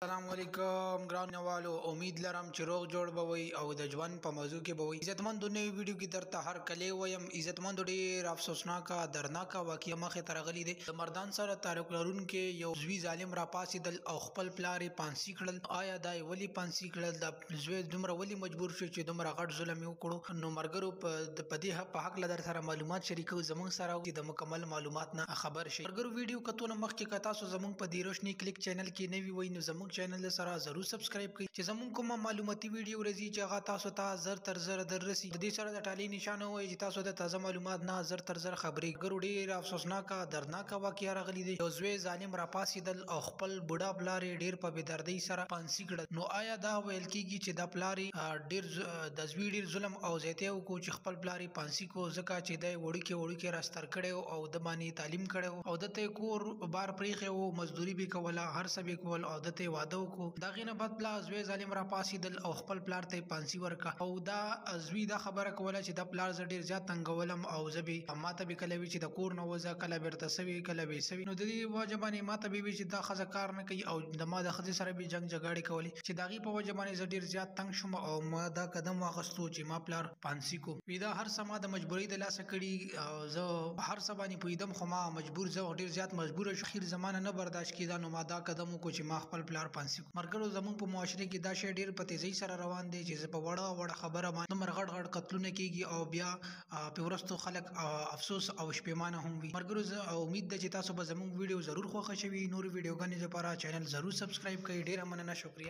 السلام علیکم ګرانوالو، امید لرم چې روغ جوړ بوي او د ژوند په موضوع کې بوي. عزتمند نوې ویډیو کې درته هر کله وایم عزتمند ډېر افسوسناک درناک واقعي مخه ترغلي دي. د مردان سره تعلق لرونکو یو زوی ظالم را پاسېدل او خپل پلار پانسی کړل. آیا دای ولی پانسی کړل؟ د زوی دومره ولی مجبور شو چې دومره غټ ظلم وکړو؟ نو مرګرو په دې په حق لدر سره معلومات شریکو زموږ سره د مکمل معلومات نه خبر شي. مرګرو ویډیو کتو مخکې که تاسو زموږ په دې روشنی کلیک چینل کې نوی وای نو زموږ چینل سره ضرور سبسکرایب کړئ چې زموږ کومه معلوماتي ویډیو راځي چې هغه تاسو ته زر تر زر دررسي. د دې سره د ټالی نشانه وای چې تاسو د تازه معلومات نه زر تر زر خبرې ګرو. ډیر افسوسناک درناک واقعیا راغلي دي. یو زوی ظالم را پاسېدل او خپل بوډا پلار ډیر په بېدردۍ سره پانسی کړل. نو آیا دا ویل کیږي چې دا پلار ډیر د زوی ډیر ظلم او زیاته وکړو چې خپل پلار پانسی کو ځکه چې د وړوکی راستر کړي او د باندې تعلیم کړي او دته کور بار پریخه او مزدوري به کوله هر څه به کول او دته واده وکړو. دا غینه بد پلا زوی ظالم را پاسېدل او خپل پلار ته پانسی ورکا او دا زوی دا خبره کوله چې دا پلار ز ډیر زیات تنګولم او زبي ماته به کله وی چې د کور نه وځه کله بیرته سوي کله به سوي. نو د دې واجبانه ماته به چې دا خزه کار نه کوي او د ما د خزه سره به جنگ جګړه کوي چې داغي په واجبانه ز ډیر زیات تنگ شوم او ما دا قدم واغستو چې ما پلار پانسی کو. وی دا هر سما د مجبوری د لاس کړي او زه هر سبا نه پویدم خو ما مجبور زه ډیر زیات مجبور شخیر زمانه نه برداشت کیدا. نو ما دا قدم کو چې ما خپل پلار پانسی کو. مرګرو زمون په معاشره کې دا شی ډیر په تیزی سره روان دی چې په وړه خبره باندې مرغړ قتلونه کیږي او بیا په ورستو خلک افسوس او شپېمانه هم وي. مرګرو امید ده چې تاسو به زموږ ویډیو ضرور خوښ شوي. نور ویډیوګانې لپاره چینل ضرور سبسکرایب کړئ. ډیر مننه، شکریہ.